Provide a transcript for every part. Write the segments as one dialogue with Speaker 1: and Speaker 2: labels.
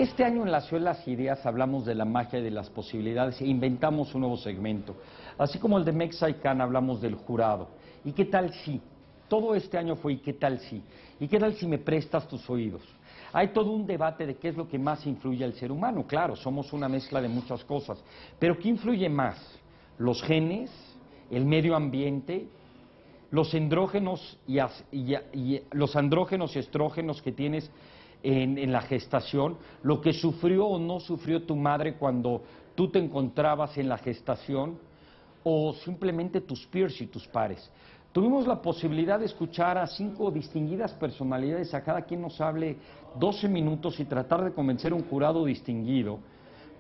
Speaker 1: Este año en la Ciudad de las Ideas hablamos de la magia y de las posibilidades e inventamos un nuevo segmento. Así como el de Mexican hablamos del jurado. ¿Y qué tal si? Todo este año fue ¿y qué tal si? ¿Y qué tal si me prestas tus oídos? Hay todo un debate de qué es lo que más influye al ser humano. Claro, somos una mezcla de muchas cosas. Pero ¿qué influye más? ¿Los genes? ¿El medio ambiente? Los andrógenos los andrógenos y estrógenos que tienes en la gestación, lo que sufrió o no sufrió tu madre cuando tú te encontrabas en la gestación, o simplemente tus peers y tus pares. Tuvimos la posibilidad de escuchar a 5 distinguidas personalidades, a cada quien nos hable 12 minutos y tratar de convencer a un jurado distinguido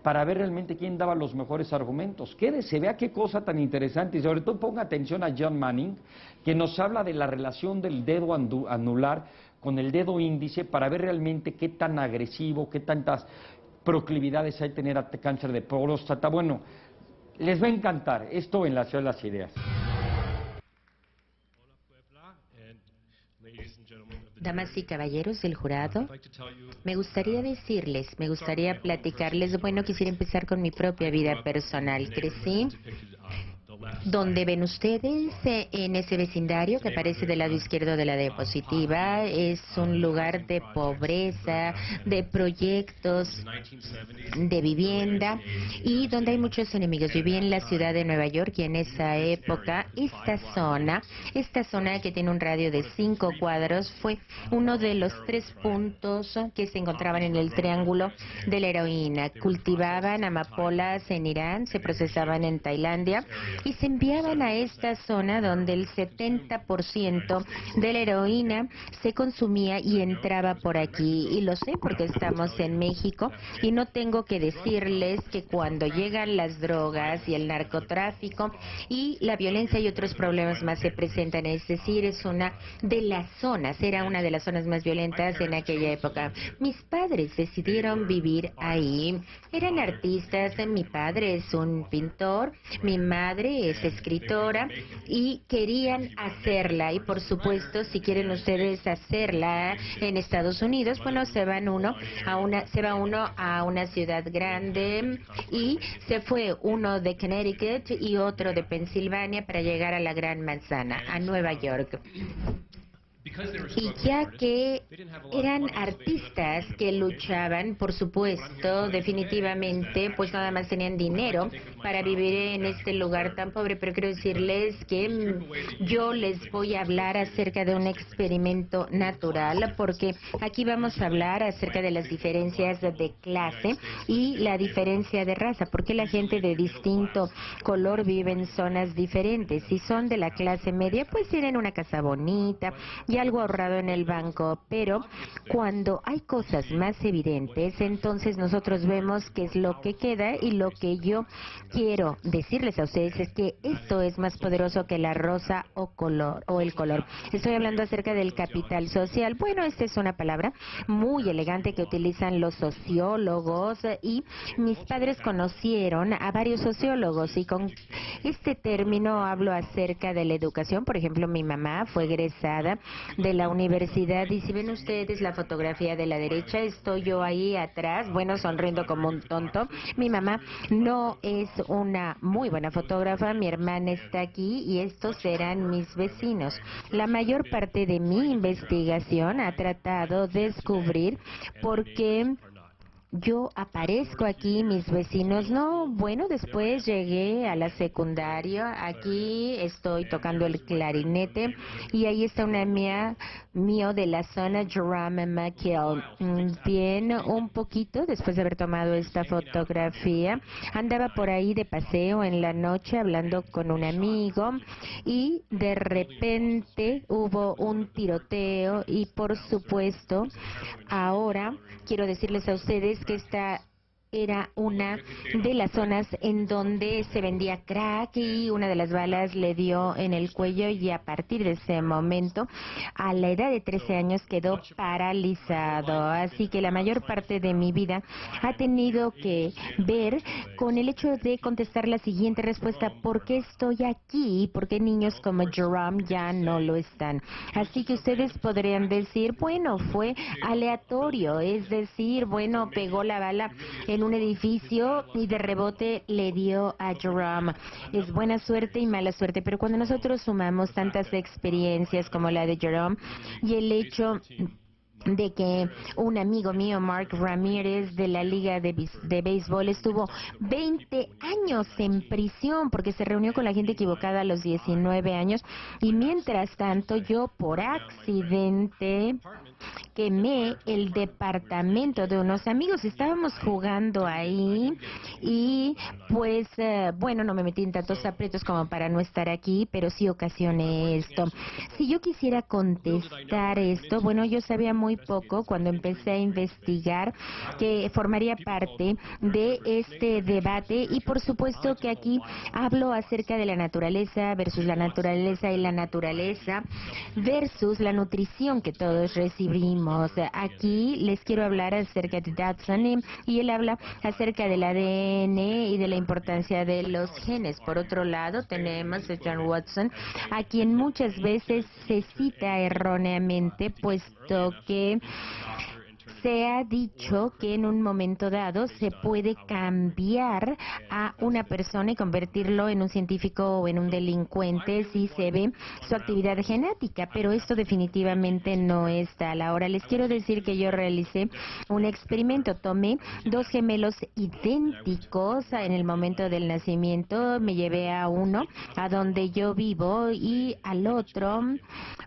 Speaker 1: para ver realmente quién daba los mejores argumentos. Quédese, vea qué cosa tan interesante, y sobre todo ponga atención a John Manning, que nos habla de la relación del dedo anular con el dedo índice para ver realmente qué tan agresivo, qué tantas proclividades hay tener cáncer de próstata. Bueno, les va a encantar esto en la Ciudad de las Ideas.
Speaker 2: Damas y caballeros del jurado, me gustaría platicarles, bueno, quisiera empezar con mi propia vida personal. Crecí donde ven ustedes, en ese vecindario que aparece del lado izquierdo de la diapositiva. Es un lugar de pobreza, de proyectos, de vivienda, y donde hay muchos enemigos. Viví en la ciudad de Nueva York, y en esa época esta zona que tiene un radio de 5 cuadros fue uno de los 3 puntos que se encontraban en el triángulo de la heroína. Cultivaban amapolas en Irán, se procesaban en Tailandia y se enviaban a esta zona donde el 70% de la heroína se consumía y entraba por aquí. Y lo sé porque estamos en México, y no tengo que decirles que cuando llegan las drogas y el narcotráfico y la violencia y otros problemas más se presentan. Es decir, era una de las zonas más violentas en aquella época. Mis padres decidieron vivir ahí. Eran artistas. Mi padre es un pintor, mi madre es escritora, y querían hacerla. Y por supuesto, si quieren ustedes hacerla en Estados Unidos, bueno, se va uno a una ciudad grande, y se fue uno de Connecticut y otro de Pensilvania para llegar a la Gran Manzana, a Nueva York. Y ya que eran artistas que luchaban, por supuesto, definitivamente, pues nada más tenían dinero para vivir en este lugar tan pobre. Pero quiero decirles que yo les voy a hablar acerca de un experimento natural, porque aquí vamos a hablar acerca de las diferencias de clase y la diferencia de raza, porque la gente de distinto color vive en zonas diferentes. Si son de la clase media, pues tienen una casa bonita y algo ahorrado en el banco, pero cuando hay cosas más evidentes, entonces nosotros vemos qué es lo que queda. Y lo que yo quiero decirles a ustedes es que esto es más poderoso que la rosa o el color. Estoy hablando acerca del capital social. Bueno, esta es una palabra muy elegante que utilizan los sociólogos, y mis padres conocieron a varios sociólogos, y con este término hablo acerca de la educación. Por ejemplo, mi mamá fue egresada de la universidad, y si ven ustedes la fotografía de la derecha, estoy yo ahí atrás, bueno, sonriendo como un tonto. Mi mamá no es una muy buena fotógrafa, mi hermana está aquí, y estos serán mis vecinos. La mayor parte de mi investigación ha tratado de descubrir por qué yo aparezco aquí, mis vecinos no. Bueno, después llegué a la secundaria. Aquí estoy tocando el clarinete, y ahí está una mío de la zona, Jerome McKill. Bien, un poquito después de haber tomado esta fotografía, andaba por ahí de paseo en la noche hablando con un amigo, y de repente hubo un tiroteo. Y por supuesto, ahora quiero decirles a ustedes que esta era una de las zonas en donde se vendía crack y una de las balas le dio en el cuello y a partir de ese momento, a la edad de 13 años, quedó paralizado. Así que la mayor parte de mi vida ha tenido que ver con el hecho de contestar la siguiente respuesta: ¿por qué estoy aquí? ¿Por qué niños como Jerome ya no lo están? Así que ustedes podrían decir, bueno, fue aleatorio, es decir, bueno, pegó la bala en un edificio y de rebote le dio a Jerome. Es buena suerte y mala suerte, pero cuando nosotros sumamos tantas experiencias como la de Jerome y el hecho de que un amigo mío, Mark Ramírez, de la Liga de Béisbol, estuvo 20 años en prisión porque se reunió con la gente equivocada a los 19 años, y mientras tanto yo por accidente quemé el departamento de unos amigos. Estábamos jugando ahí y pues bueno, no me metí en tantos aprietos como para no estar aquí, pero sí ocasioné esto. Si yo quisiera contestar esto, bueno, yo sabía muy poco cuando empecé a investigar que formaría parte de este debate, y por supuesto que aquí hablo acerca de la naturaleza versus la naturaleza y la naturaleza versus la nutrición que todos recibimos. Aquí les quiero hablar acerca de Dodson y él habla acerca del ADN y de la importancia de los genes. Por otro lado, tenemos a John Watson, a quien muchas veces se cita erróneamente, puesto que se ha dicho que en un momento dado se puede cambiar a una persona y convertirlo en un científico o en un delincuente si se ve su actividad genética, pero esto definitivamente no es tal. Ahora les quiero decir que yo realicé un experimento. Tomé dos gemelos idénticos en el momento del nacimiento, me llevé a uno a donde yo vivo y al otro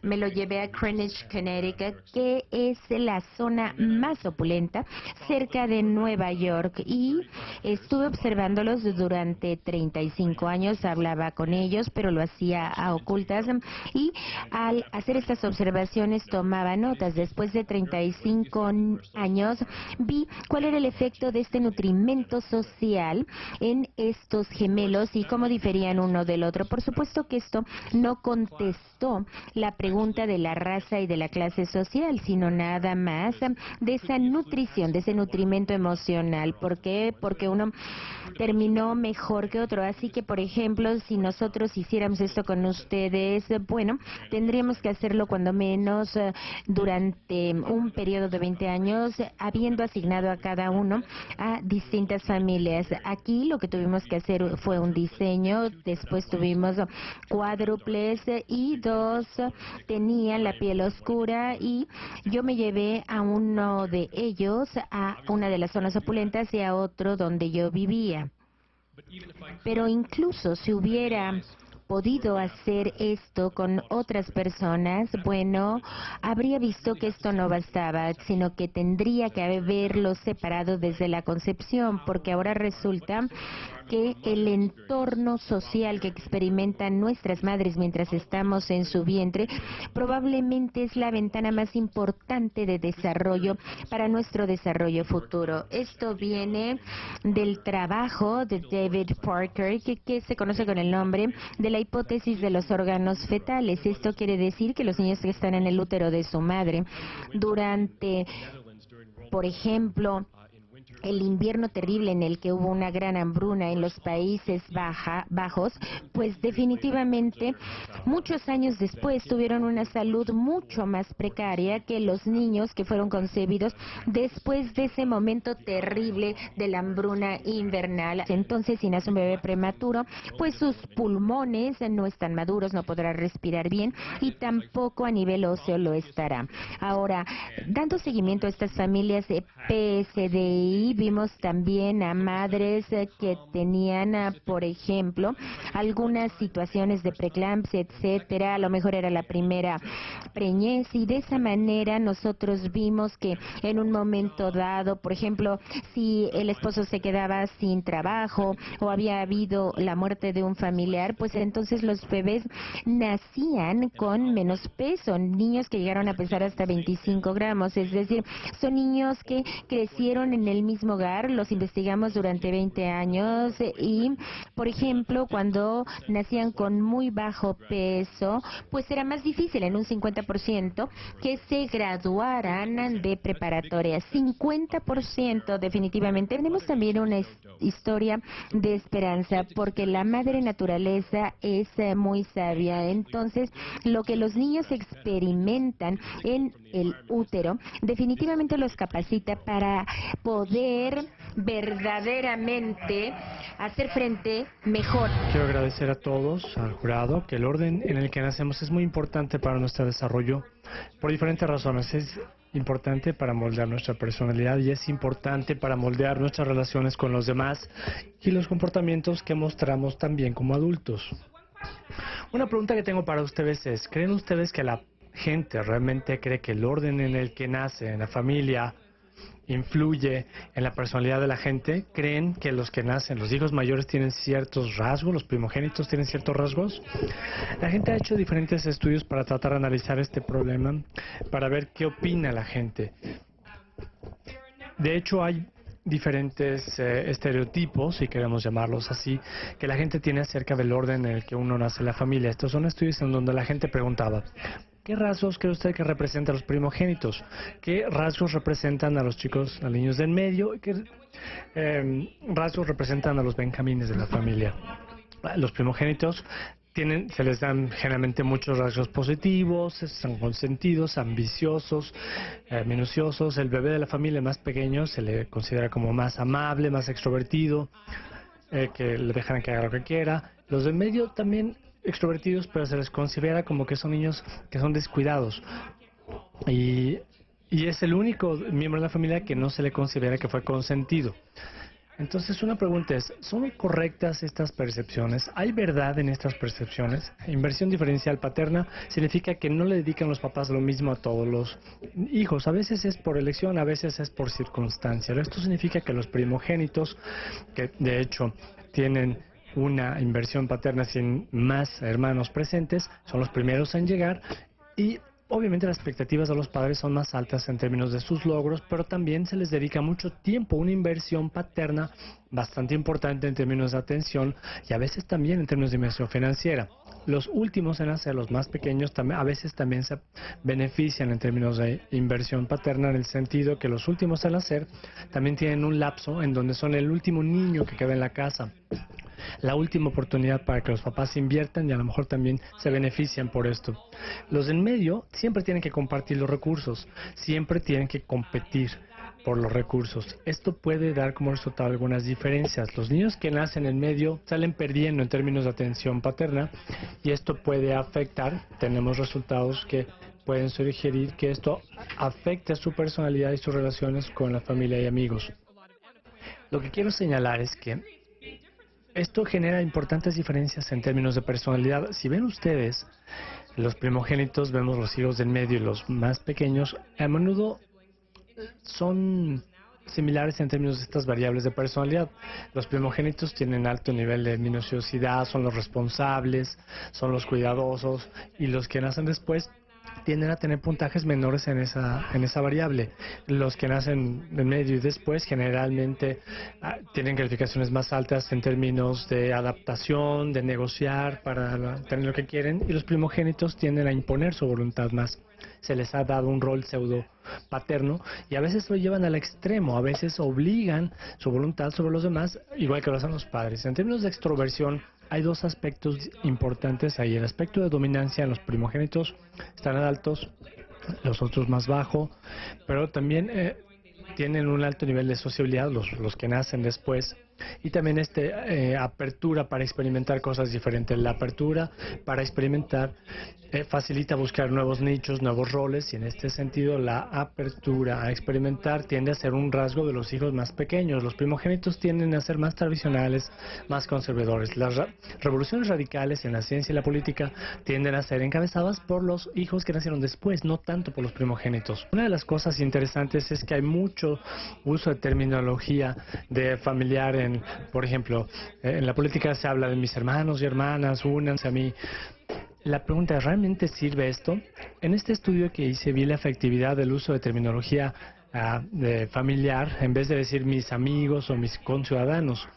Speaker 2: me lo llevé a Greenwich, Connecticut, que es la zona más opulenta cerca de Nueva York, y estuve observándolos durante 35 años, hablaba con ellos, pero lo hacía a ocultas, y al hacer estas observaciones tomaba notas. Después de 35 años vi cuál era el efecto de este nutrimento social en estos gemelos y cómo diferían uno del otro. Por supuesto que esto no contestó la pregunta de la raza y de la clase social, sino nada más de esa nutrición, de ese nutrimento emocional. ¿Por qué? Porque uno terminó mejor que otro. Así que, por ejemplo, si nosotros hiciéramos esto con ustedes, bueno, tendríamos que hacerlo cuando menos durante un periodo de 20 años, habiendo asignado a cada uno a distintas familias. Aquí lo que tuvimos que hacer fue un diseño, después tuvimos cuádruples y dos tenían la piel oscura, y yo me llevé a uno de ellos a una de las zonas opulentas y a otro donde yo vivía. Pero incluso si hubiera podido hacer esto con otras personas, bueno, habría visto que esto no bastaba, sino que tendría que haberlo separado desde la concepción, porque ahora resulta que el entorno social que experimentan nuestras madres mientras estamos en su vientre probablemente es la ventana más importante de desarrollo para nuestro desarrollo futuro. Esto viene del trabajo de David Parker, que se conoce con el nombre de la hipótesis de los órganos fetales. Esto quiere decir que los niños que están en el útero de su madre durante, por ejemplo, el invierno terrible en el que hubo una gran hambruna en los Países Bajos, pues definitivamente muchos años después tuvieron una salud mucho más precaria que los niños que fueron concebidos después de ese momento terrible de la hambruna invernal. Entonces, si nace un bebé prematuro, pues sus pulmones no están maduros, no podrá respirar bien y tampoco a nivel óseo lo estará. Ahora, dando seguimiento a estas familias PSDI, vimos también a madres que tenían, por ejemplo, algunas situaciones de preeclampsia, etcétera. A lo mejor era la primera preñez, y de esa manera nosotros vimos que en un momento dado, por ejemplo, si el esposo se quedaba sin trabajo o había habido la muerte de un familiar, pues entonces los bebés nacían con menos peso, niños que llegaron a pesar hasta 25 gramos, es decir, son niños que crecieron en el mismo mismo hogar, los investigamos durante 20 años y, por ejemplo, cuando nacían con muy bajo peso, pues era más difícil en un 50% que se graduaran de preparatoria. 50% definitivamente. Tenemos también una historia de esperanza porque la madre naturaleza es muy sabia. Entonces, lo que los niños experimentan en el útero definitivamente los capacita para poder verdaderamente hacer frente mejor.
Speaker 3: Quiero agradecer a todos, al jurado, que el orden en el que nacemos es muy importante para nuestro desarrollo por diferentes razones. Es importante para moldear nuestra personalidad y es importante para moldear nuestras relaciones con los demás y los comportamientos que mostramos también como adultos. Una pregunta que tengo para ustedes es, ¿creen ustedes que la gente realmente cree que el orden en el que nace, en la familia, influye en la personalidad de la gente? ¿Creen que los que nacen, los hijos mayores, tienen ciertos rasgos, los primogénitos tienen ciertos rasgos? La gente ha hecho diferentes estudios para tratar de analizar este problema, para ver qué opina la gente. De hecho, hay diferentes estereotipos, si queremos llamarlos así, que la gente tiene acerca del orden en el que uno nace en la familia. Estos son estudios en donde la gente preguntaba: ¿qué rasgos cree usted que representan a los primogénitos? ¿Qué rasgos representan a los chicos, a los niños del medio? ¿Qué rasgos representan a los benjamines de la familia? Los primogénitos se les dan generalmente muchos rasgos positivos, son consentidos, ambiciosos, minuciosos. El bebé de la familia más pequeño se le considera como más amable, más extrovertido, que le dejan que haga lo que quiera. Los del medio también extrovertidos, pero se les considera como que son niños que son descuidados. Y es el único miembro de la familia que no se le considera que fue consentido. Entonces, una pregunta es, ¿son correctas estas percepciones? ¿Hay verdad en estas percepciones? Inversión diferencial paterna significa que no le dedican los papás lo mismo a todos los hijos. A veces es por elección, a veces es por circunstancia. Esto significa que los primogénitos, que de hecho tienen una inversión paterna sin más hermanos presentes, son los primeros en llegar y obviamente las expectativas de los padres son más altas en términos de sus logros, pero también se les dedica mucho tiempo, una inversión paterna bastante importante en términos de atención y a veces también en términos de inversión financiera. Los últimos en nacer, los más pequeños, a veces también se benefician en términos de inversión paterna, en el sentido que los últimos en nacer también tienen un lapso en donde son el último niño que queda en la casa, la última oportunidad para que los papás inviertan y a lo mejor también se benefician por esto. Los en medio siempre tienen que compartir los recursos, siempre tienen que competir por los recursos. Esto puede dar como resultado algunas diferencias. Los niños que nacen en medio salen perdiendo en términos de atención paterna y esto puede afectar, tenemos resultados que pueden sugerir que esto afecte a su personalidad y sus relaciones con la familia y amigos. Lo que quiero señalar es que esto genera importantes diferencias en términos de personalidad. Si ven ustedes, los primogénitos, vemos los hijos del medio y los más pequeños, a menudo son similares en términos de estas variables de personalidad. Los primogénitos tienen alto nivel de minuciosidad, son los responsables, son los cuidadosos, y los que nacen después tienden a tener puntajes menores en esa variable. Los que nacen en medio y después generalmente tienen calificaciones más altas en términos de adaptación, de negociar para tener lo que quieren, y los primogénitos tienden a imponer su voluntad más. Se les ha dado un rol pseudo paterno y a veces lo llevan al extremo, a veces obligan su voluntad sobre los demás, igual que lo hacen los padres. En términos de extroversión, hay dos aspectos importantes ahí. El aspecto de dominancia en los primogénitos están altos, los otros más bajo, pero también tienen un alto nivel de sociabilidad los que nacen después, y también apertura para experimentar cosas diferentes. La apertura para experimentar facilita buscar nuevos nichos, nuevos roles, y en este sentido la apertura a experimentar tiende a ser un rasgo de los hijos más pequeños. Los primogénitos tienden a ser más tradicionales, más conservadores. Las revoluciones radicales en la ciencia y la política tienden a ser encabezadas por los hijos que nacieron después, no tanto por los primogénitos. Una de las cosas interesantes es que hay mucho uso de terminología de familiar por ejemplo, en la política se habla de mis hermanos y hermanas, únanse a mí. La pregunta es, ¿realmente sirve esto? En este estudio que hice vi la efectividad del uso de terminología familiar en vez de decir mis amigos o mis conciudadanos.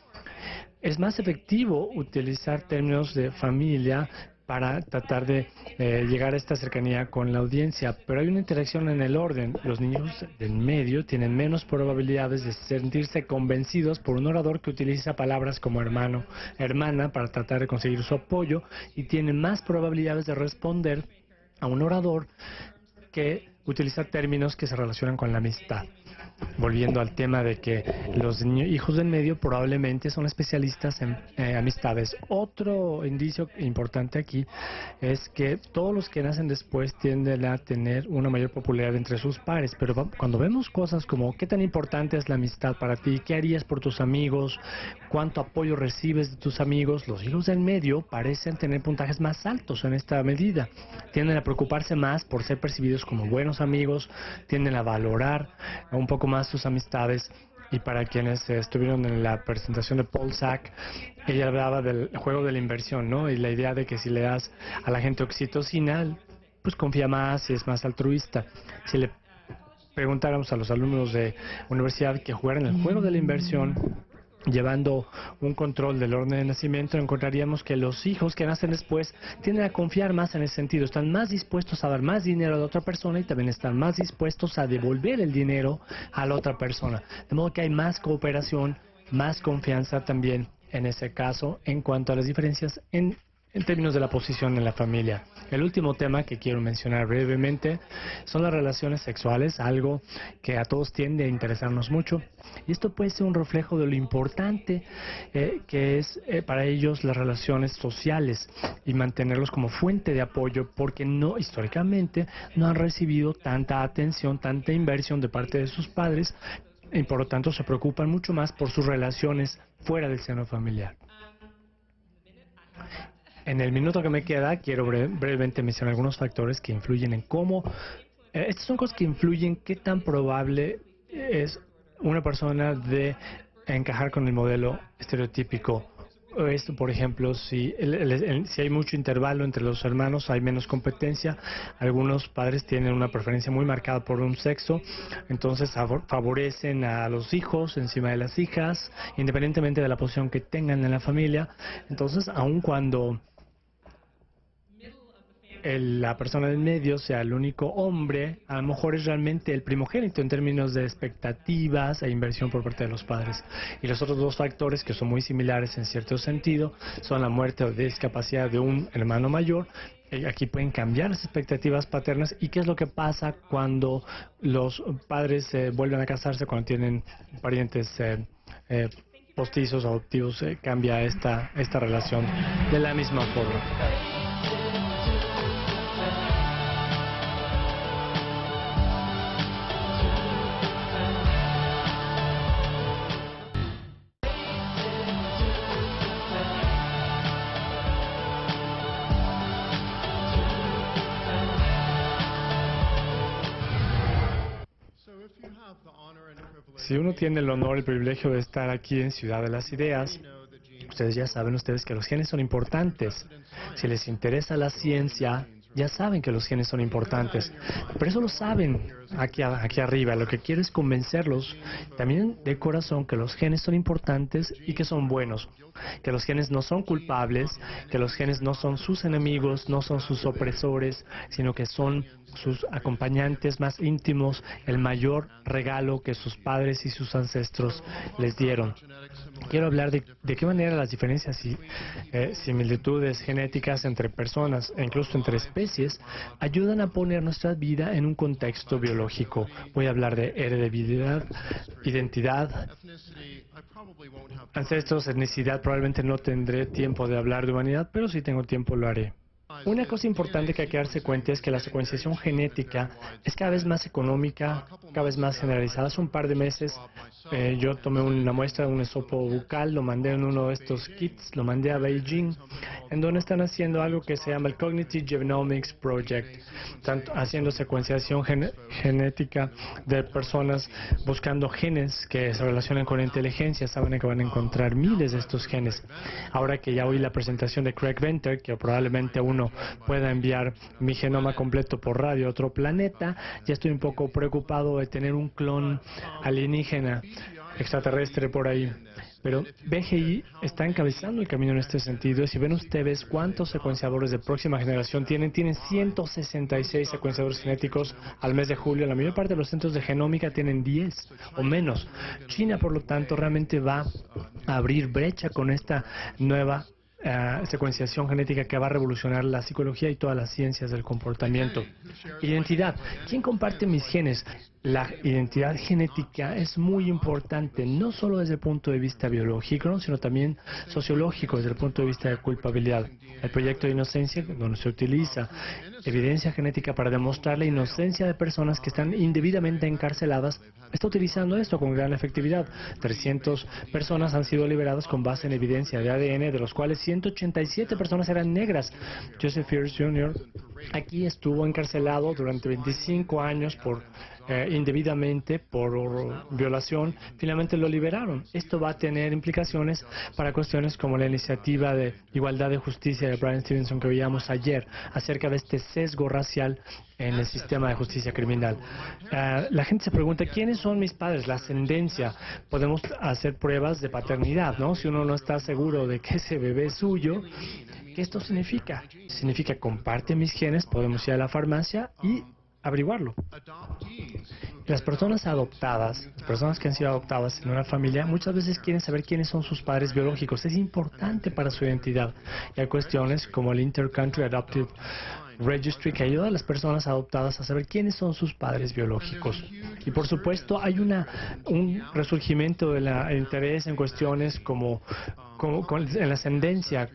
Speaker 3: Es más efectivo utilizar términos de familia para tratar de llegar a esta cercanía con la audiencia, pero hay una interacción en el orden. Los niños del medio tienen menos probabilidades de sentirse convencidos por un orador que utiliza palabras como hermano, hermana para tratar de conseguir su apoyo, y tienen más probabilidades de responder a un orador que utiliza términos que se relacionan con la amistad. Volviendo al tema de que los hijos del medio probablemente son especialistas en amistades. Otro indicio importante aquí es que todos los que nacen después tienden a tener una mayor popularidad entre sus pares, pero cuando vemos cosas como qué tan importante es la amistad para ti, qué harías por tus amigos, cuánto apoyo recibes de tus amigos, los hijos del medio parecen tener puntajes más altos en esta medida. Tienden a preocuparse más por ser percibidos como buenos amigos, tienden a valorar un poco más sus amistades. Y para quienes estuvieron en la presentación de Paul Sack, ella hablaba del juego de la inversión, ¿no? Y la idea de que si le das a la gente oxitocina, pues confía más y es más altruista. Si le preguntáramos a los alumnos de universidad que jugaran el juego de la inversión, llevando un control del orden de nacimiento, encontraríamos que los hijos que nacen después tienden a confiar más en ese sentido, están más dispuestos a dar más dinero a la otra persona y también están más dispuestos a devolver el dinero a la otra persona. De modo que hay más cooperación, más confianza también en ese caso en cuanto a las diferencias en términos de la posición en la familia. El último tema que quiero mencionar brevemente son las relaciones sexuales, algo que a todos tiende a interesarnos mucho. Y esto puede ser un reflejo de lo importante que es para ellos las relaciones sociales y mantenerlos como fuente de apoyo, porque históricamente no han recibido tanta atención, tanta inversión de parte de sus padres, y por lo tanto se preocupan mucho más por sus relaciones fuera del seno familiar. En el minuto que me queda, quiero brevemente mencionar algunos factores que influyen en cómo... estas son cosas que influyen qué tan probable es una persona de encajar con el modelo estereotípico. Esto, por ejemplo, si hay mucho intervalo entre los hermanos, hay menos competencia. Algunos padres tienen una preferencia muy marcada por un sexo, entonces favorecen a los hijos encima de las hijas, independientemente de la posición que tengan en la familia. Entonces, aun cuando la persona del medio sea el único hombre, a lo mejor es realmente el primogénito en términos de expectativas e inversión por parte de los padres. Y los otros dos factores, que son muy similares en cierto sentido, son la muerte o discapacidad de un hermano mayor. Aquí pueden cambiar las expectativas paternas. ¿Y qué es lo que pasa cuando los padres vuelven a casarse, cuando tienen parientes postizos o adoptivos? Cambia esta relación de la misma forma. Si uno tiene el honor y el privilegio de estar aquí en Ciudad de las Ideas, ustedes ya saben que los genes son importantes. Si les interesa la ciencia, ya saben que los genes son importantes. Pero eso lo saben aquí arriba. Lo que quiero es convencerlos también de corazón que los genes son importantes y que son buenos. Que los genes no son culpables, que los genes no son sus enemigos, no son sus opresores, sino que son sus acompañantes más íntimos, el mayor regalo que sus padres y sus ancestros les dieron. Quiero hablar de qué manera las diferencias y similitudes genéticas entre personas e incluso entre especies ayudan a poner nuestra vida en un contexto biológico. Voy a hablar de heredabilidad, identidad, ancestros, etnicidad. Probablemente no tendré tiempo de hablar de humanidad, pero si tengo tiempo lo haré. Una cosa importante que hay que darse cuenta es que la secuenciación genética es cada vez más económica, cada vez más generalizada. Hace un par de meses yo tomé una muestra de un hisopo bucal, lo mandé en uno de estos kits, lo mandé a Beijing, en donde están haciendo algo que se llama el Cognitive Genomics Project. Están haciendo secuenciación genética de personas buscando genes que se relacionan con la inteligencia. Saben que van a encontrar miles de estos genes. Ahora que ya oí la presentación de Craig Venter, que probablemente uno uno pueda enviar mi genoma completo por radio a otro planeta. Ya estoy un poco preocupado de tener un clon alienígena extraterrestre por ahí. Pero BGI está encabezando el camino en este sentido. Si ven ustedes cuántos secuenciadores de próxima generación tienen 166 secuenciadores genéticos al mes de julio. La mayor parte de los centros de genómica tienen 10 o menos. China, por lo tanto, realmente va a abrir brecha con esta nueva secuenciación genética que va a revolucionar la psicología y todas las ciencias del comportamiento. Identidad. ¿Quién comparte mis genes? La identidad genética es muy importante, no solo desde el punto de vista biológico, sino también sociológico, desde el punto de vista de culpabilidad. El proyecto de inocencia, donde se utiliza evidencia genética para demostrar la inocencia de personas que están indebidamente encarceladas, está utilizando esto con gran efectividad. 300 personas han sido liberadas con base en evidencia de ADN, de los cuales 187 personas eran negras. Joseph Pierce Jr. aquí estuvo encarcelado durante 25 años por indebidamente por violación. Finalmente lo liberaron. Esto va a tener implicaciones para cuestiones como la iniciativa de igualdad de justicia de Brian Stevenson que veíamos ayer acerca de este sesgo racial en el sistema de justicia criminal. La gente se pregunta, ¿quiénes son mis padres? La ascendencia. Podemos hacer pruebas de paternidad, ¿no? Si uno no está seguro de que ese bebé es suyo, ¿qué esto significa? Significa comparte mis genes, podemos ir a la farmacia y averiguarlo. Las personas adoptadas, las personas que han sido adoptadas en una familia, muchas veces quieren saber quiénes son sus padres biológicos. Es importante para su identidad. Y hay cuestiones como el Inter-Country Adoptive Registry que ayuda a las personas adoptadas a saber quiénes son sus padres biológicos. Y por supuesto hay un resurgimiento del interés en cuestiones como en la ascendencia,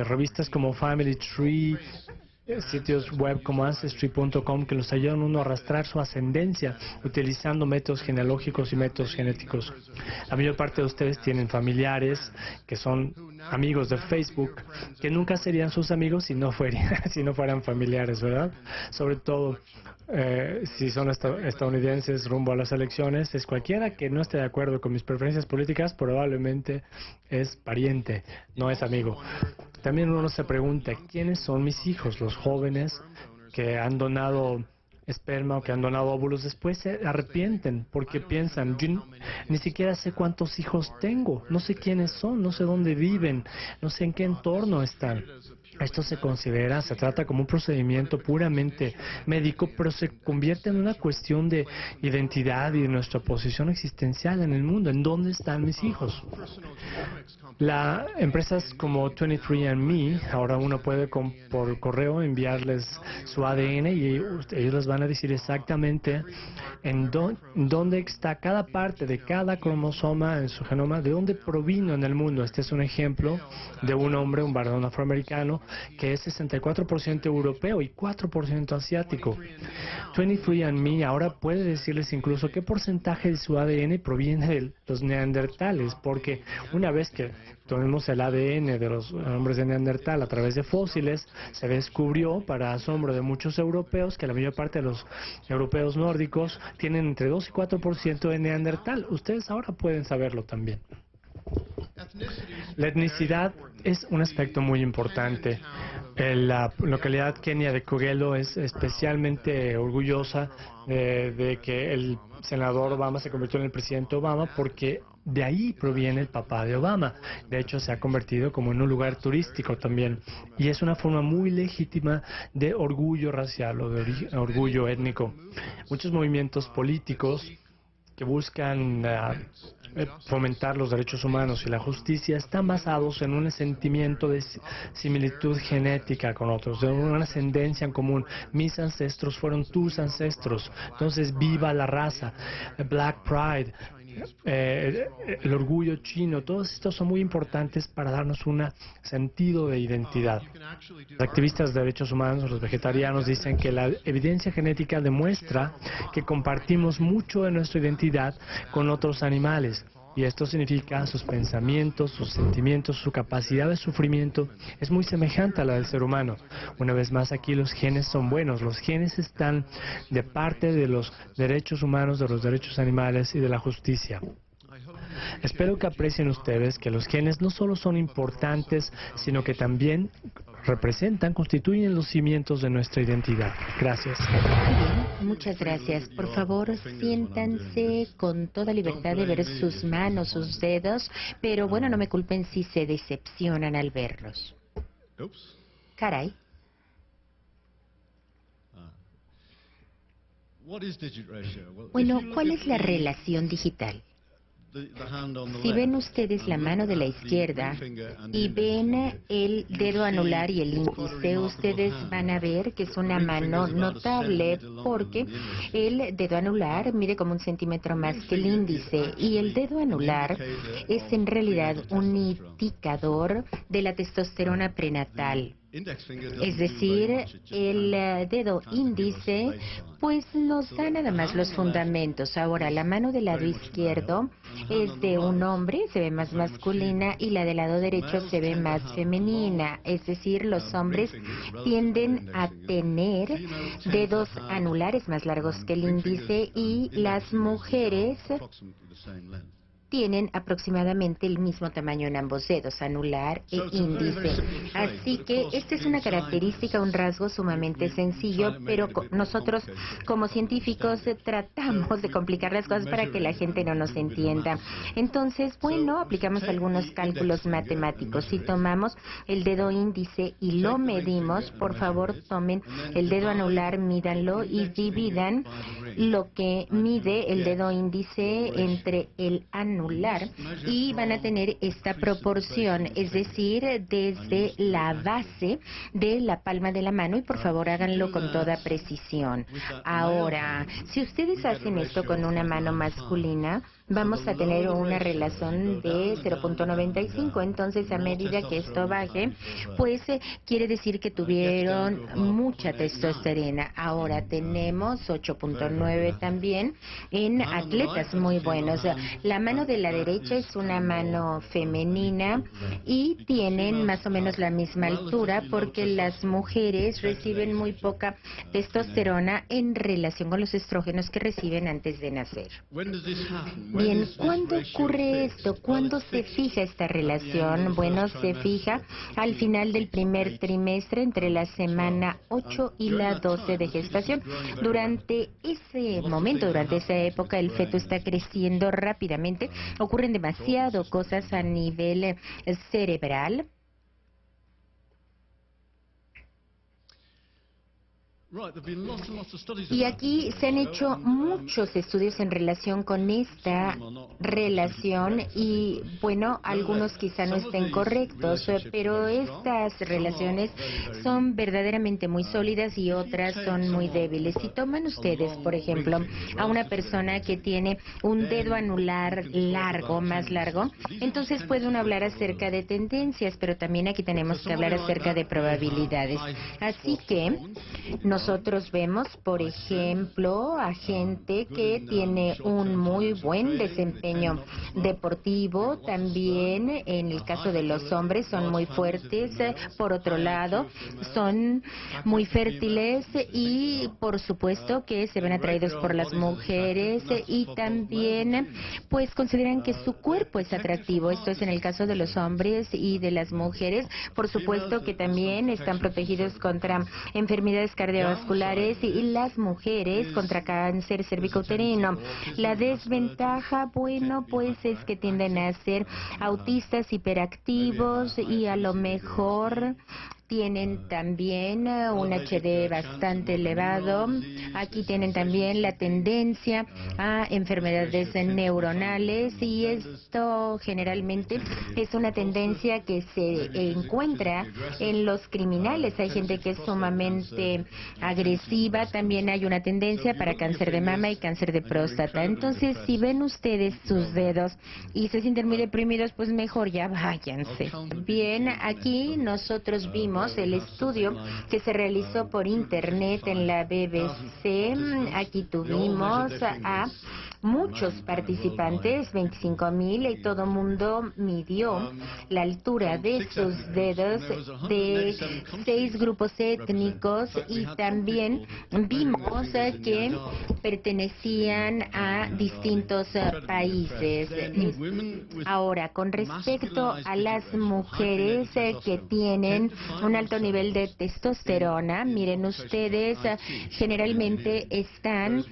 Speaker 3: revistas como Family Tree, sitios web como Ancestry.com que los ayudan a uno a arrastrar su ascendencia utilizando métodos genealógicos y métodos genéticos. La mayor parte de ustedes tienen familiares que son amigos de Facebook, que nunca serían sus amigos si no fueran familiares, ¿verdad? Sobre todo si son estadounidenses rumbo a las elecciones, es cualquiera que no esté de acuerdo con mis preferencias políticas, probablemente es pariente, no es amigo. También uno se pregunta, ¿quiénes son mis hijos? Los jóvenes que han donado esperma o que han donado óvulos después se arrepienten porque piensan, yo ni siquiera sé cuántos hijos tengo, no sé quiénes son, no sé dónde viven, no sé en qué entorno están. Esto se trata como un procedimiento puramente médico, pero se convierte en una cuestión de identidad y de nuestra posición existencial en el mundo. ¿En dónde están mis hijos? Empresas como 23andMe, ahora uno puede por correo enviarles su ADN y ellos les van a decir exactamente en dónde está cada parte de cada cromosoma en su genoma, de dónde provino en el mundo. Este es un ejemplo de un hombre, un varón afroamericano, que es 64% europeo y 4% asiático. 23andMe ahora puede decirles incluso qué porcentaje de su ADN proviene de los neandertales, porque una vez que tenemos el ADN de los hombres de Neandertal a través de fósiles, se descubrió, para asombro de muchos europeos, que la mayor parte de los europeos nórdicos tienen entre 2 y 4% de Neandertal. Ustedes ahora pueden saberlo también. La etnicidad es un aspecto muy importante. La localidad kenia de Kogelo es especialmente orgullosa de que el senador Obama se convirtió en el presidente Obama, porque de ahí proviene el papá de Obama. De hecho, se ha convertido como en un lugar turístico también. Y es una forma muy legítima de orgullo racial o de orgullo étnico. Muchos movimientos políticos que buscan fomentar los derechos humanos y la justicia están basados en un sentimiento de similitud genética con otros, de una ascendencia en común. Mis ancestros fueron tus ancestros, entonces viva la raza. Black Pride, el orgullo chino, todos estos son muy importantes para darnos un sentido de identidad. Los activistas de derechos humanos, los vegetarianos, dicen que la evidencia genética demuestra que compartimos mucho de nuestra identidad con otros animales. Y esto significa sus pensamientos, sus sentimientos, su capacidad de sufrimiento es muy semejante a la del ser humano. Una vez más, aquí los genes son buenos. Los genes están de parte de los derechos humanos, de los derechos animales y de la justicia. Espero que aprecien ustedes que los genes no solo son importantes, sino que también representan, constituyen los cimientos de nuestra identidad. Gracias.
Speaker 2: Bien, muchas gracias. Por favor, siéntanse con toda libertad de ver sus manos, sus dedos, pero bueno, no me culpen si se decepcionan al verlos. Caray. Bueno, ¿cuál es la relación digital? Si ven ustedes la mano de la izquierda y ven el dedo anular y el índice, ustedes van a ver que es una mano notable porque el dedo anular mide como 1 centímetro más que el índice y el dedo anular es en realidad un indicador de la testosterona prenatal. Es decir, el dedo índice pues nos da nada más los fundamentos. Ahora, la mano del lado izquierdo es de un hombre, se ve más masculina, y la del lado derecho se ve más femenina. Es decir, los hombres tienden a tener dedos anulares más largos que el índice y las mujeres tienen aproximadamente el mismo tamaño en ambos dedos, anular e índice. Así que esta es una característica, un rasgo sumamente sencillo, pero nosotros como científicos tratamos de complicar las cosas para que la gente no nos entienda. Entonces, bueno, aplicamos algunos cálculos matemáticos. Si tomamos el dedo índice y lo medimos, por favor tomen el dedo anular, mídanlo y dividan lo que mide el dedo índice entre el anular y van a tener esta proporción, es decir, desde la base de la palma de la mano, y por favor háganlo con toda precisión. Ahora, si ustedes hacen esto con una mano masculina, vamos a tener una relación de 0.95, entonces a medida que esto baje, pues quiere decir que tuvieron mucha testosterona. Ahora tenemos 8.9 también en atletas muy buenos. La mano de la derecha es una mano femenina y tienen más o menos la misma altura porque las mujeres reciben muy poca testosterona en relación con los estrógenos que reciben antes de nacer. Bien, ¿cuándo ocurre esto? ¿Cuándo se fija esta relación? Bueno, se fija al final del primer trimestre, entre la semana 8 y la 12 de gestación. Durante ese momento, durante esa época, el feto está creciendo rápidamente. Ocurren demasiado cosas a nivel cerebral. Y aquí se han hecho muchos estudios en relación con esta relación y, bueno, algunos quizá no estén correctos, pero estas relaciones son verdaderamente muy sólidas y otras son muy débiles. Si toman ustedes, por ejemplo, a una persona que tiene un dedo anular largo, más largo, entonces puede uno hablar acerca de tendencias, pero también aquí tenemos que hablar acerca de probabilidades. Así que nosotros vemos, por ejemplo, a gente que tiene un muy buen desempeño deportivo. También, en el caso de los hombres, son muy fuertes. Por otro lado, son muy fértiles y, por supuesto, que se ven atraídos por las mujeres y también, pues, consideran que su cuerpo es atractivo. Esto es en el caso de los hombres y de las mujeres. Por supuesto que también están protegidos contra enfermedades cardiovasculares y las mujeres contra cáncer cervicouterino. La desventaja, bueno, pues es que tienden a ser autistas, hiperactivos y a lo mejor tienen también un HD bastante elevado. Aquí tienen también la tendencia a enfermedades neuronales y esto generalmente es una tendencia que se encuentra en los criminales. Hay gente que es sumamente agresiva. También hay una tendencia para cáncer de mama y cáncer de próstata. Entonces, si ven ustedes sus dedos y se sienten muy deprimidos, pues mejor ya váyanse. Bien, aquí nosotros vimos el estudio que se realizó por internet en la BBC. Aquí tuvimos a muchos participantes, 25,000, y todo mundo midió la altura de sus dedos de 6 grupos étnicos y también vimos que pertenecían a distintos países. Ahora, con respecto a las mujeres que tienen un alto nivel de testosterona, miren ustedes, generalmente están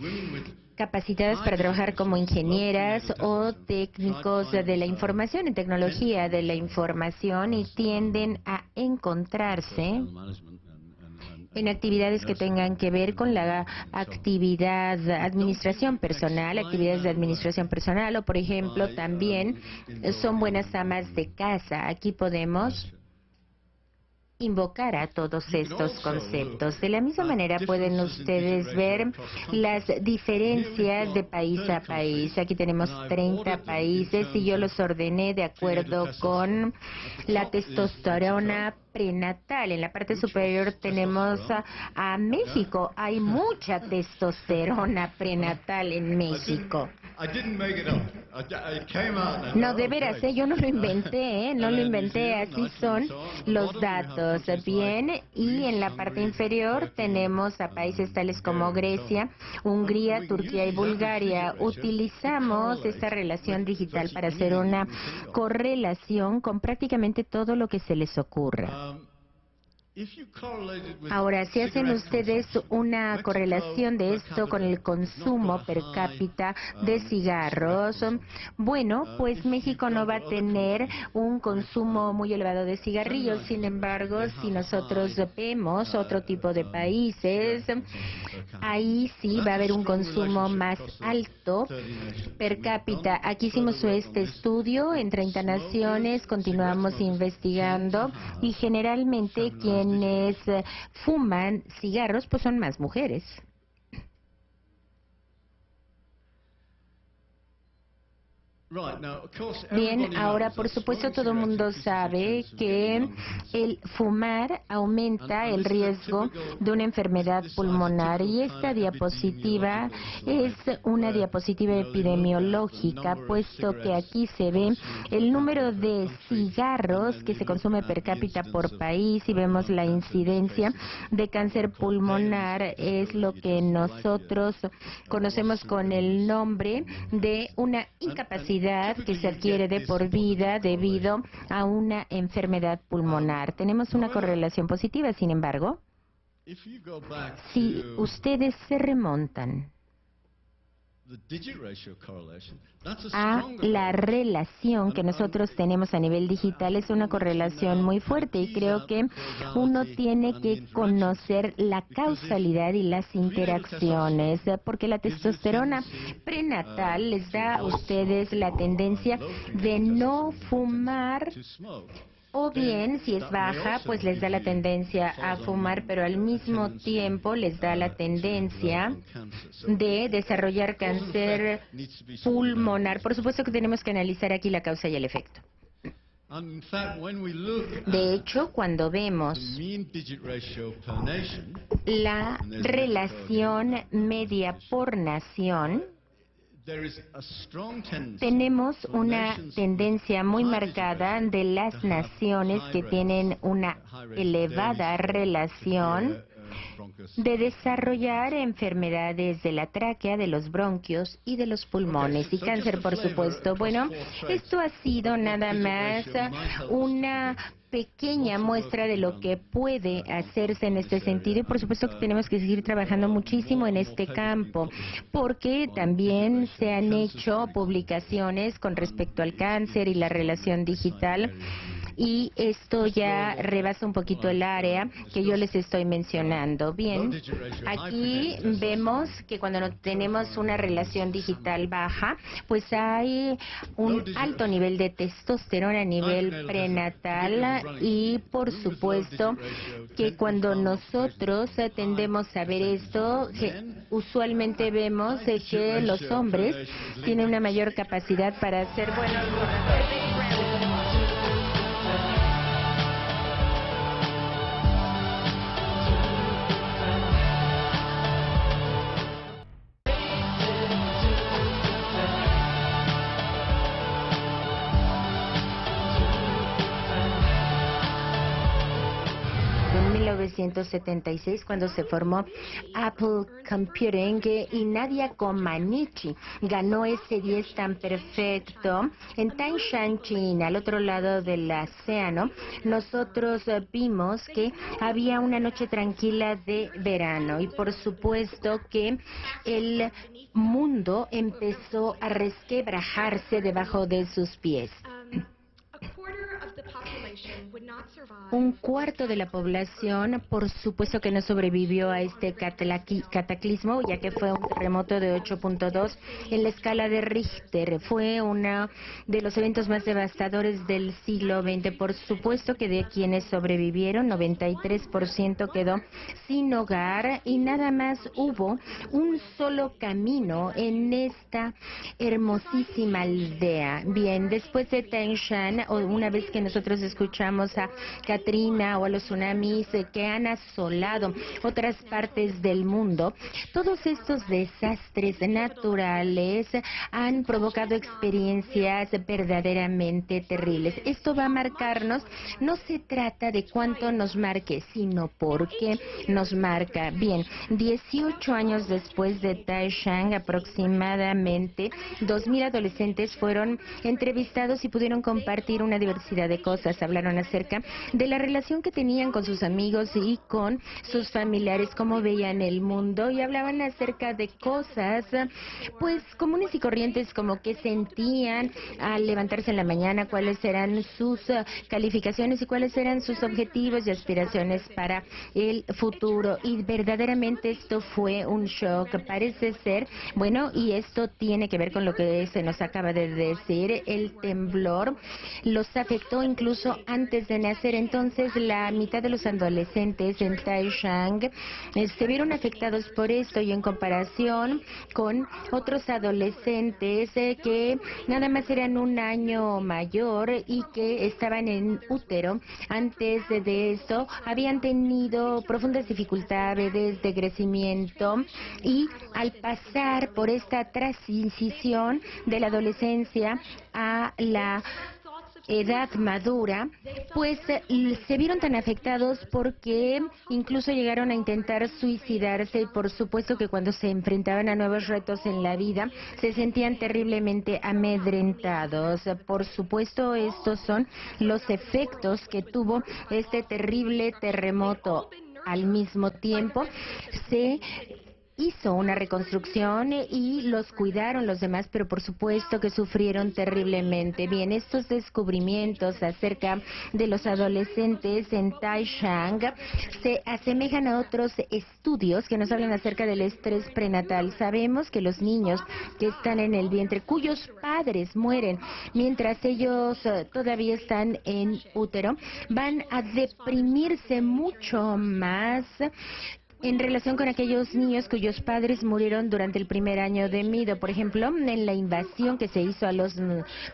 Speaker 2: capacitadas para trabajar como ingenieras o técnicos de la información, en tecnología de la información, y tienden a encontrarse en actividades que tengan que ver con la administración personal, actividades de administración personal, o por ejemplo también son buenas amas de casa. Aquí podemos invocar a todos estos conceptos. De la misma manera pueden ustedes ver las diferencias de país a país. Aquí tenemos 30 países y yo los ordené de acuerdo con la testosterona prenatal. En la parte superior tenemos a México. Hay mucha testosterona prenatal en México. No, de veras, yo no lo inventé, no lo inventé, así son los datos. Bien, y en la parte inferior tenemos a países tales como Grecia, Hungría, Turquía y Bulgaria. Utilizamos esta relación digital para hacer una correlación con prácticamente todo lo que se les ocurra. Ahora, si hacen ustedes una correlación de esto con el consumo per cápita de cigarros, bueno, pues México no va a tener un consumo muy elevado de cigarrillos. Sin embargo, si nosotros vemos otro tipo de países, ahí sí va a haber un consumo más alto per cápita. Aquí hicimos este estudio en 30 naciones, continuamos investigando y generalmente quienes fuman cigarros pues son más mujeres. Bien, ahora por supuesto todo el mundo sabe que el fumar aumenta el riesgo de una enfermedad pulmonar, y esta diapositiva es una diapositiva epidemiológica, puesto que aquí se ve el número de cigarros que se consume per cápita por país y vemos la incidencia de cáncer pulmonar. Es lo que nosotros conocemos con el nombre de una incapacidad que se adquiere de por vida debido a una enfermedad pulmonar. Tenemos una correlación positiva, sin embargo, si ustedes se remontan a la relación que nosotros tenemos a nivel digital, es una correlación muy fuerte, y creo que uno tiene que conocer la causalidad y las interacciones, porque la testosterona prenatal les da a ustedes la tendencia de no fumar, o bien, si es baja, pues les da la tendencia a fumar, pero al mismo tiempo les da la tendencia de desarrollar cáncer pulmonar. Por supuesto que tenemos que analizar aquí la causa y el efecto. De hecho, cuando vemos la relación media por nación, tenemos una tendencia muy marcada de las naciones que tienen una elevada relación de desarrollar enfermedades de la tráquea, de los bronquios y de los pulmones, y cáncer, por supuesto. Bueno, esto ha sido nada más una pequeña muestra de lo que puede hacerse en este sentido, y por supuesto que tenemos que seguir trabajando muchísimo en este campo, porque también se han hecho publicaciones con respecto al cáncer y la relación digital, y esto ya rebasa un poquito el área que yo les estoy mencionando. Bien, aquí vemos que cuando no tenemos una relación digital baja, pues hay un alto nivel de testosterona a nivel prenatal, y por supuesto que cuando nosotros tendemos a ver esto, usualmente vemos que los hombres tienen una mayor capacidad para hacer buenos corredores. 1976, cuando se formó Apple Computing, y Nadia Comaneci ganó ese 10 tan perfecto. En Taishan, China, al otro lado del océano, nosotros vimos que había una noche tranquila de verano y por supuesto que el mundo empezó a resquebrajarse debajo de sus pies. Un cuarto de la población, por supuesto que no sobrevivió a este cataclismo, ya que fue un terremoto de 8.2 en la escala de Richter. Fue uno de los eventos más devastadores del siglo XX. Por supuesto que de quienes sobrevivieron, 93% quedó sin hogar y nada más hubo un solo camino en esta hermosísima aldea. Bien, después de Taishan, o una vez que nosotros escuchamos a Katrina o a los tsunamis que han asolado otras partes del mundo, todos estos desastres naturales han provocado experiencias verdaderamente terribles. Esto va a marcarnos, no se trata de cuánto nos marque, sino por qué nos marca. Bien, 18 años después de Taishan, aproximadamente 2,000 adolescentes fueron entrevistados y pudieron compartir una diversidad de cosas. Hablaron acerca de la relación que tenían con sus amigos y con sus familiares, cómo veían el mundo, y hablaban acerca de cosas pues comunes y corrientes, como qué sentían al levantarse en la mañana, cuáles eran sus calificaciones y cuáles eran sus objetivos y aspiraciones para el futuro. Y verdaderamente esto fue un shock. Parece ser, bueno, y esto tiene que ver con lo que se nos acaba de decir, el temblor los afectó incluso antes de nacer. Entonces la mitad de los adolescentes en Taishan se vieron afectados por esto, y en comparación con otros adolescentes que nada más eran un año mayor y que estaban en útero antes de esto, habían tenido profundas dificultades de crecimiento, y al pasar por esta transición de la adolescencia a la edad madura, pues se vieron tan afectados porque incluso llegaron a intentar suicidarse, y por supuesto que cuando se enfrentaban a nuevos retos en la vida se sentían terriblemente amedrentados. Por supuesto, estos son los efectos que tuvo este terrible terremoto. Al mismo tiempo, se hizo una reconstrucción y los cuidaron los demás, pero por supuesto que sufrieron terriblemente. Bien, estos descubrimientos acerca de los adolescentes en Taishan se asemejan a otros estudios que nos hablan acerca del estrés prenatal. Sabemos que los niños que están en el vientre, cuyos padres mueren mientras ellos todavía están en útero, van a deprimirse mucho más en relación con aquellos niños cuyos padres murieron durante el primer año de vida. Por ejemplo, en la invasión que se hizo a los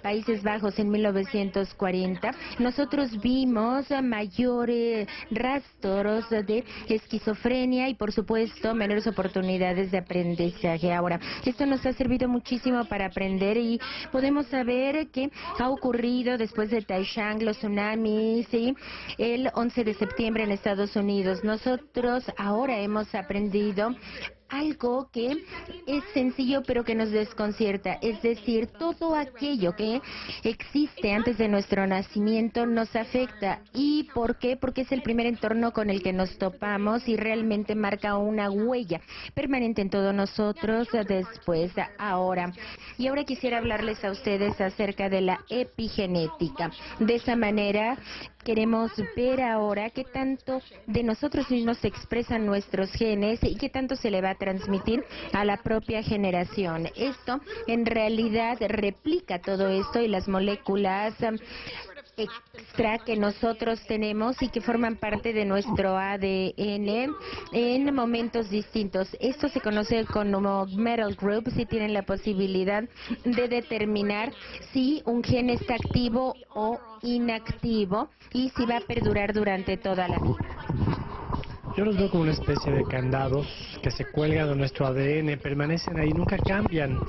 Speaker 2: Países Bajos en 1940, nosotros vimos mayores rastros de esquizofrenia y, por supuesto, menores oportunidades de aprendizaje. Ahora, esto nos ha servido muchísimo para aprender, y podemos saber qué ha ocurrido después de Taishan, los tsunamis y el 11 de septiembre en Estados Unidos. Nosotros ahora hemos aprendido algo que es sencillo pero que nos desconcierta, es decir, todo aquello que existe antes de nuestro nacimiento nos afecta. ¿Y por qué? Porque es el primer entorno con el que nos topamos y realmente marca una huella permanente en todos nosotros después, ahora. Y ahora quisiera hablarles a ustedes acerca de la epigenética. De esa manera queremos ver ahora qué tanto de nosotros mismos se expresan nuestros genes y qué tanto se le va a transmitir a la propia generación. Esto en realidad replica todo esto y las moléculas extra que nosotros tenemos y que forman parte de nuestro ADN en momentos distintos. Esto se conoce como metal groups y tienen la posibilidad de determinar si un gen está activo o inactivo y si va a perdurar durante toda la vida.
Speaker 3: Yo los veo como una especie de candados que se cuelgan de nuestro ADN, permanecen ahí, nunca cambian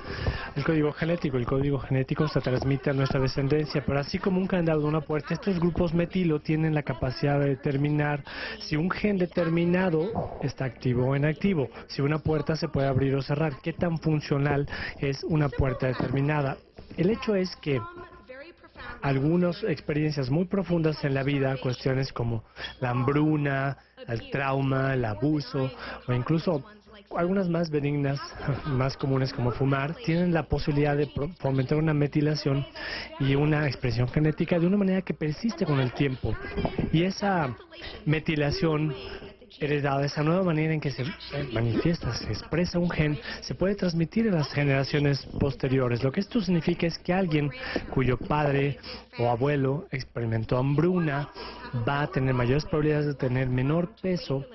Speaker 3: el código genético. El código genético se transmite a nuestra descendencia, pero así como un candado de una puerta, estos grupos metilo tienen la capacidad de determinar si un gen determinado está activo o inactivo, si una puerta se puede abrir o cerrar, qué tan funcional es una puerta determinada. El hecho es que algunas experiencias muy profundas en la vida, cuestiones como la hambruna, el trauma, el abuso o incluso algunas más benignas, más comunes como fumar, tienen la posibilidad de fomentar una metilación y una expresión genética de una manera que persiste con el tiempo. Y esa metilación heredada, esa nueva manera en que se manifiesta, se expresa un gen, se puede transmitir a las generaciones posteriores. Lo que esto significa es que alguien cuyo padre o abuelo experimentó hambruna va a tener mayores probabilidades de tener menor peso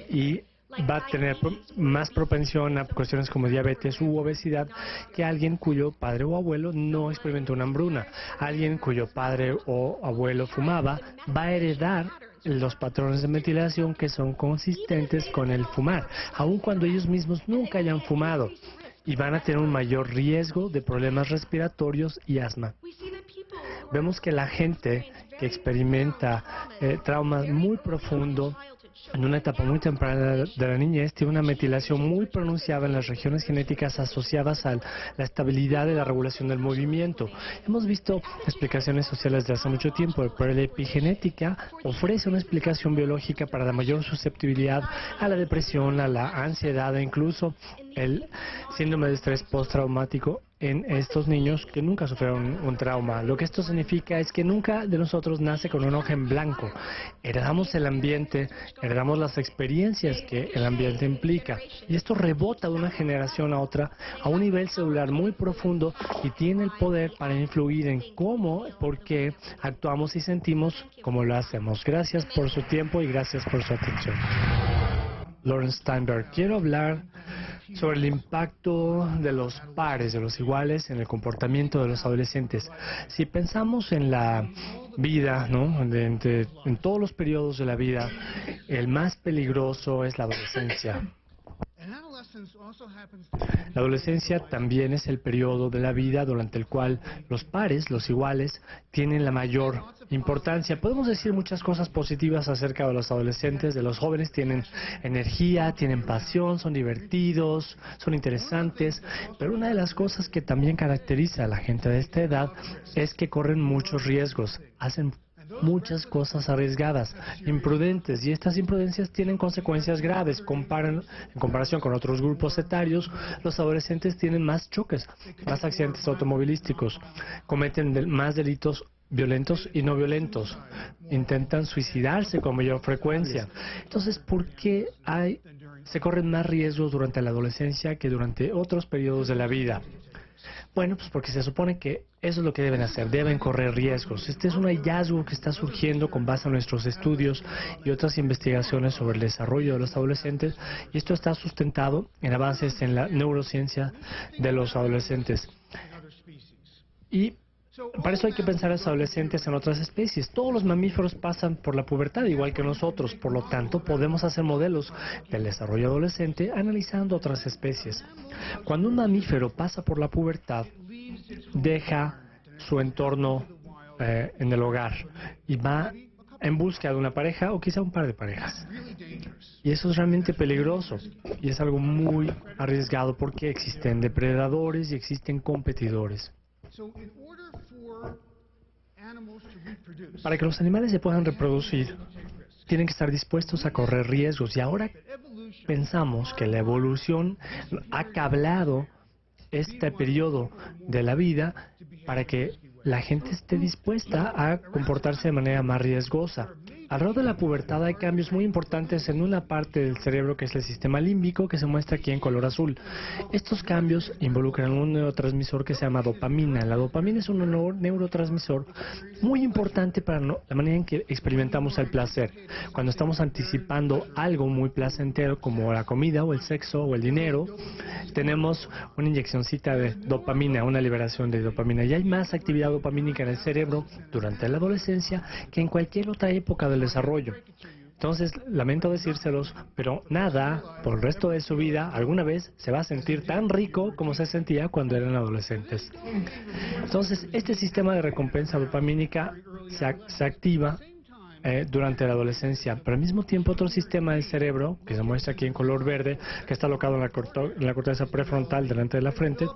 Speaker 3: y va a tener más propensión a cuestiones como diabetes u obesidad que alguien cuyo padre o abuelo no experimentó una hambruna. Alguien cuyo padre o abuelo fumaba va a heredar los patrones de metilación que son consistentes con el fumar, aun cuando ellos mismos nunca hayan fumado, y van a tener un mayor riesgo de problemas respiratorios y asma. Vemos que la gente que experimenta traumas muy profundos en una etapa muy temprana de la niñez tiene una metilación muy pronunciada en las regiones genéticas asociadas a la estabilidad de la regulación del movimiento. Hemos visto explicaciones sociales de hace mucho tiempo, pero la epigenética ofrece una explicación biológica para la mayor susceptibilidad a la depresión, a la ansiedad e incluso el síndrome de estrés postraumático en estos niños que nunca sufrieron un trauma. Lo que esto significa es que nunca de nosotros nace con un ojo en blanco. Heredamos el ambiente, heredamos las experiencias que el ambiente implica. Y esto rebota de una generación a otra a un nivel celular muy profundo y tiene el poder para influir en cómo, por qué actuamos y sentimos como lo hacemos. Gracias por su tiempo y gracias por su atención. Lawrence Steinberg, quiero hablar sobre el impacto de los pares, de los iguales, en el comportamiento de los adolescentes. Si pensamos en la vida, ¿no? En todos los periodos de la vida, el más peligroso es la adolescencia. La adolescencia también es el periodo de la vida durante el cual los pares, los iguales, tienen la mayor importancia. Podemos decir muchas cosas positivas acerca de los adolescentes, de los jóvenes. Tienen energía, tienen pasión, son divertidos, son interesantes, pero una de las cosas que también caracteriza a la gente de esta edad es que corren muchos riesgos, hacen muchas cosas arriesgadas, imprudentes, y estas imprudencias tienen consecuencias graves. En comparación con otros grupos etarios, los adolescentes tienen más choques, más accidentes automovilísticos, cometen más delitos violentos y no violentos, intentan suicidarse con mayor frecuencia. Entonces, ¿por qué se corren más riesgos durante la adolescencia que durante otros periodos de la vida? Bueno, pues porque se supone que eso es lo que deben hacer, deben correr riesgos. Este es un hallazgo que está surgiendo con base en nuestros estudios y otras investigaciones sobre el desarrollo de los adolescentes, y esto está sustentado en avances en la neurociencia de los adolescentes. Y para eso hay que pensar en los adolescentes en otras especies. Todos los mamíferos pasan por la pubertad igual que nosotros, por lo tanto podemos hacer modelos del desarrollo adolescente analizando otras especies. Cuando un mamífero pasa por la pubertad, deja su entorno en el hogar y va en busca de una pareja o quizá un par de parejas. Y eso es realmente peligroso y es algo muy arriesgado porque existen depredadores y existen competidores. Para que los animales se puedan reproducir, tienen que estar dispuestos a correr riesgos. Y ahora pensamos que la evolución ha cablado este periodo de la vida para que la gente esté dispuesta a comportarse de manera más riesgosa. Alrededor de la pubertad hay cambios muy importantes en una parte del cerebro que es el sistema límbico, que se muestra aquí en color azul. Estos cambios involucran un neurotransmisor que se llama dopamina. La dopamina es un neurotransmisor muy importante para la manera en que experimentamos el placer. Cuando estamos anticipando algo muy placentero como la comida o el sexo o el dinero, tenemos una inyeccióncita de dopamina, una liberación de dopamina. Y hay más actividad dopamínica en el cerebro durante la adolescencia que en cualquier otra época del desarrollo. Entonces, lamento decírselos, pero nada, por el resto de su vida, alguna vez se va a sentir tan rico como se sentía cuando eran adolescentes. Entonces, este sistema de recompensa dopamínica se activa durante la adolescencia, pero al mismo tiempo otro sistema del cerebro, que se muestra aquí en color verde, que está alocado en la corteza prefrontal delante de la frente,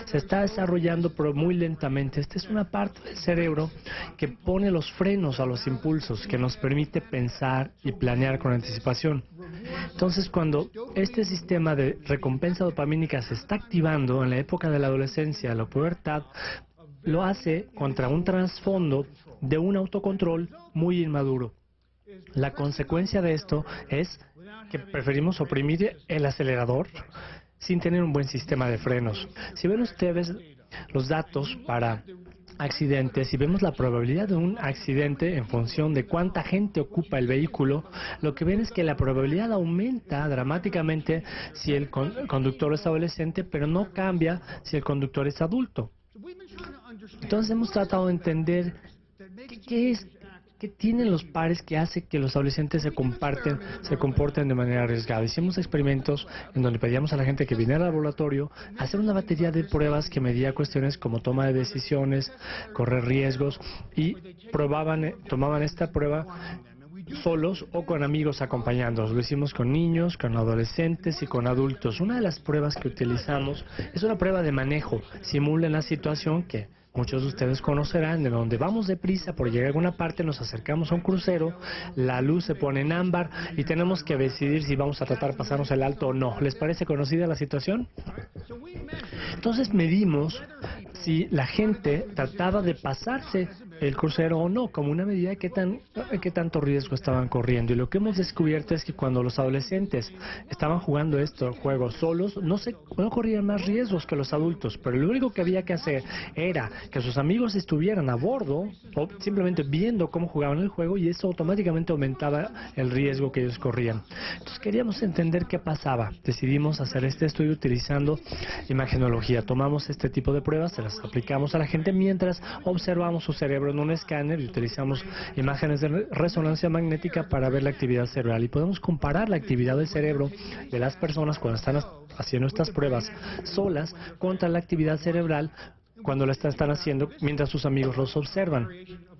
Speaker 3: se está desarrollando pero muy lentamente. Esta es una parte del cerebro que pone los frenos a los impulsos, que nos permite pensar y planear con anticipación. Entonces, cuando este sistema de recompensa dopamínica se está activando en la época de la adolescencia, la pubertad, lo hace contra un trasfondo de un autocontrol muy inmaduro. La consecuencia de esto es que preferimos oprimir el acelerador sin tener un buen sistema de frenos. Si ven ustedes los datos para accidentes, si vemos la probabilidad de un accidente en función de cuánta gente ocupa el vehículo, lo que ven es que la probabilidad aumenta dramáticamente si el conductor es adolescente, pero no cambia si el conductor es adulto. Entonces hemos tratado de entender qué tienen los pares que hace que los adolescentes se comporten de manera arriesgada. Hicimos experimentos en donde pedíamos a la gente que viniera al laboratorio a hacer una batería de pruebas que medía cuestiones como toma de decisiones, correr riesgos, y tomaban esta prueba solos o con amigos acompañándolos. Lo hicimos con niños, con adolescentes y con adultos. Una de las pruebas que utilizamos es una prueba de manejo. Simula la situación que muchos de ustedes conocerán, de donde vamos deprisa por llegar a alguna parte, nos acercamos a un crucero, la luz se pone en ámbar y tenemos que decidir si vamos a tratar de pasarnos el alto o no. ¿Les parece conocida la situación? Entonces medimos si la gente trataba de pasarse el crucero o no, como una medida de qué tanto riesgo estaban corriendo. Y lo que hemos descubierto es que cuando los adolescentes estaban jugando estos juegos solos, no corrían más riesgos que los adultos, pero lo único que había que hacer era que sus amigos estuvieran a bordo o simplemente viendo cómo jugaban el juego, y eso automáticamente aumentaba el riesgo que ellos corrían. Entonces queríamos entender qué pasaba. Decidimos hacer este estudio utilizando imagenología. Tomamos este tipo de pruebas, se las aplicamos a la gente mientras observamos su cerebro en un escáner y utilizamos imágenes de resonancia magnética para ver la actividad cerebral, y podemos comparar la actividad del cerebro de las personas cuando están haciendo estas pruebas solas contra la actividad cerebral cuando la están haciendo mientras sus amigos los observan.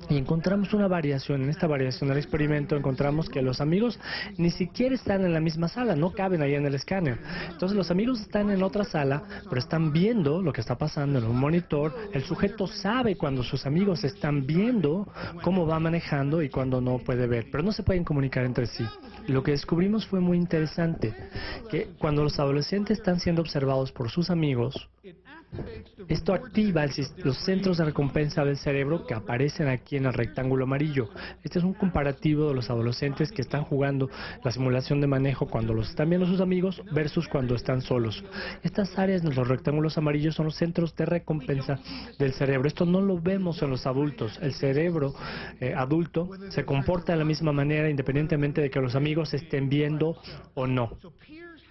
Speaker 3: Y encontramos una variación. En esta variación del experimento encontramos que los amigos ni siquiera están en la misma sala, no caben ahí en el escáner. Entonces los amigos están en otra sala, pero están viendo lo que está pasando en un monitor. El sujeto sabe cuando sus amigos están viendo cómo va manejando y cuando no puede ver, pero no se pueden comunicar entre sí. Y lo que descubrimos fue muy interesante, que cuando los adolescentes están siendo observados por sus amigos, esto activa los centros de recompensa del cerebro que aparecen aquí en el rectángulo amarillo. Este es un comparativo de los adolescentes que están jugando la simulación de manejo cuando los están viendo sus amigos versus cuando están solos. Estas áreas de los rectángulos amarillos son los centros de recompensa del cerebro. Esto no lo vemos en los adultos. El cerebro adulto se comporta de la misma manera independientemente de que los amigos estén viendo o no.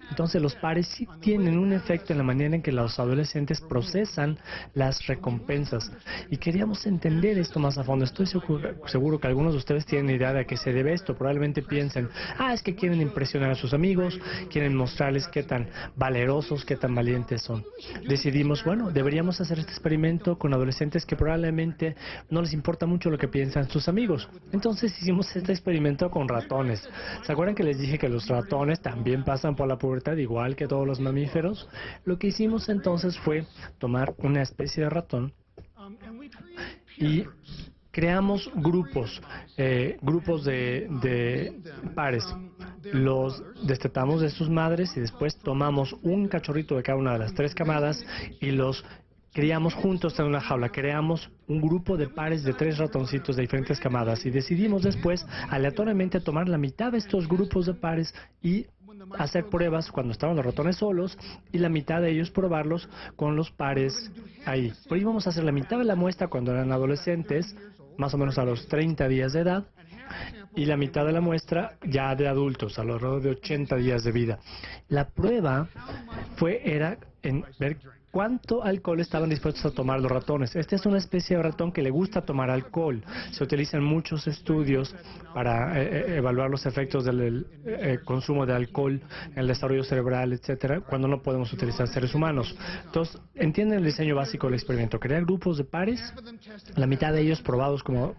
Speaker 3: Entonces los pares sí tienen un efecto en la manera en que los adolescentes procesan las recompensas. Y queríamos entender esto más a fondo. Estoy seguro que algunos de ustedes tienen idea de a qué se debe esto. Probablemente piensen, es que quieren impresionar a sus amigos, quieren mostrarles qué tan valerosos, qué tan valientes son. Decidimos, deberíamos hacer este experimento con adolescentes que probablemente no les importa mucho lo que piensan sus amigos. Entonces hicimos este experimento con ratones. ¿Se acuerdan que les dije que los ratones también pasan por la pubertad igual que todos los mamíferos? Lo que hicimos entonces fue tomar una especie de ratón y creamos grupos de pares. Los destetamos de sus madres y después tomamos un cachorrito de cada una de las 3 camadas y los criamos juntos en una jaula. Creamos un grupo de pares de 3 ratoncitos de diferentes camadas y decidimos después aleatoriamente tomar la mitad de estos grupos de pares y hacer pruebas cuando estaban los ratones solos y la mitad de ellos probarlos con los pares ahí. Pero íbamos a hacer la mitad de la muestra cuando eran adolescentes, más o menos a los 30 días de edad, y la mitad de la muestra ya de adultos, alrededor de 80 días de vida. La prueba era en ver ¿cuánto alcohol estaban dispuestos a tomar los ratones? Esta es una especie de ratón que le gusta tomar alcohol. Se utilizan muchos estudios para evaluar los efectos del consumo de alcohol en el desarrollo cerebral, etcétera, cuando no podemos utilizar seres humanos. Entonces, entienden el diseño básico del experimento. Crear grupos de pares, la mitad de ellos probados cuando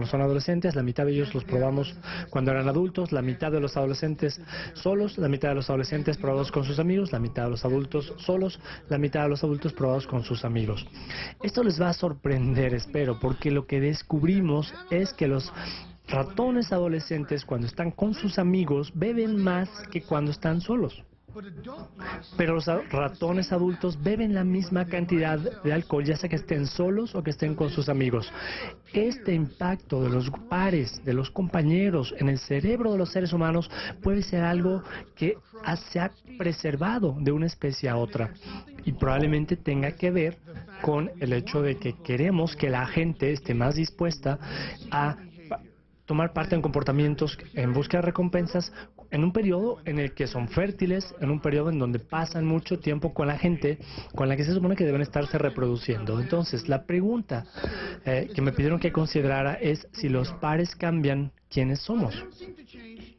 Speaker 3: son adolescentes, la mitad de ellos los probamos cuando eran adultos, la mitad de los adolescentes solos, la mitad de los adolescentes probados con sus amigos, la mitad de los adultos solos, la mitad de los adultos probados con sus amigos. Esto les va a sorprender, espero, porque lo que descubrimos es que los ratones adolescentes, cuando están con sus amigos, beben más que cuando están solos. Pero los ratones adultos beben la misma cantidad de alcohol, ya sea que estén solos o que estén con sus amigos. Este impacto de los pares, de los compañeros en el cerebro de los seres humanos puede ser algo que se ha preservado de una especie a otra y probablemente tenga que ver con el hecho de que queremos que la gente esté más dispuesta a tomar parte en comportamientos en busca de recompensas en un periodo en el que son fértiles, en un periodo en donde pasan mucho tiempo con la gente con la que se supone que deben estarse reproduciendo. Entonces, la pregunta que me pidieron que considerara es si los pares cambian quiénes somos.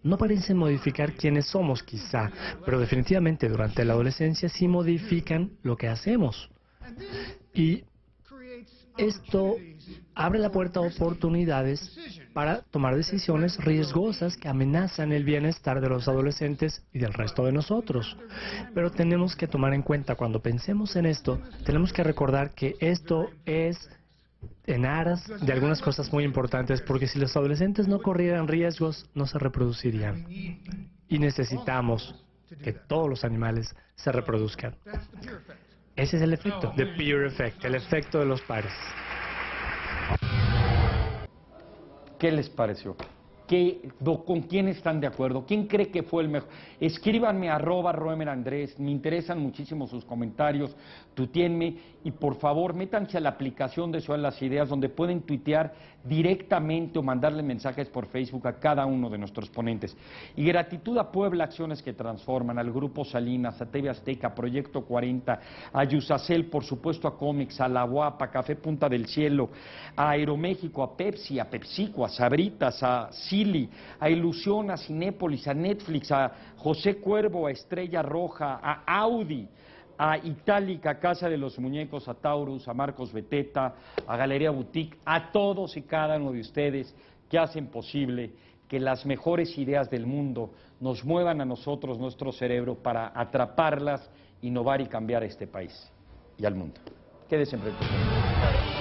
Speaker 3: No parecen modificar quiénes somos, quizá, pero definitivamente durante la adolescencia sí modifican lo que hacemos. Y esto abre la puerta a oportunidades para tomar decisiones riesgosas que amenazan el bienestar de los adolescentes y del resto de nosotros. Pero tenemos que tomar en cuenta, cuando pensemos en esto, tenemos que recordar que esto es en aras de algunas cosas muy importantes, porque si los adolescentes no corrieran riesgos, no se reproducirían. Y necesitamos que todos los animales se reproduzcan. Ese es el efecto, the peer effect, el efecto de los pares.
Speaker 1: ¿Qué les pareció? ¿Con quién están de acuerdo? ¿Quién cree que fue el mejor? Escríbanme @roemerandrés, me interesan muchísimo sus comentarios, tuitéenme y por favor métanse a la aplicación de Ciudad de las Ideas donde pueden tuitear directamente o mandarle mensajes por Facebook a cada uno de nuestros ponentes. Y gratitud a Puebla Acciones que Transforman, al Grupo Salinas, a TV Azteca, Proyecto 40, a Yusacel, por supuesto a Comex, a La Guapa, Café Punta del Cielo, a Aeroméxico, a Pepsi, a PepsiCo, a Sabritas, a Silly, a Ilusión, a Cinépolis, a Netflix, a José Cuervo, a Estrella Roja, a Audi, a Itálica, Casa de los Muñecos, a Taurus, a Marcos Beteta, a Galería Boutique, a todos y cada uno de ustedes que hacen posible que las mejores ideas del mundo nos muevan a nosotros, nuestro cerebro, para atraparlas, innovar y cambiar a este país y al mundo. Quédense en Frente.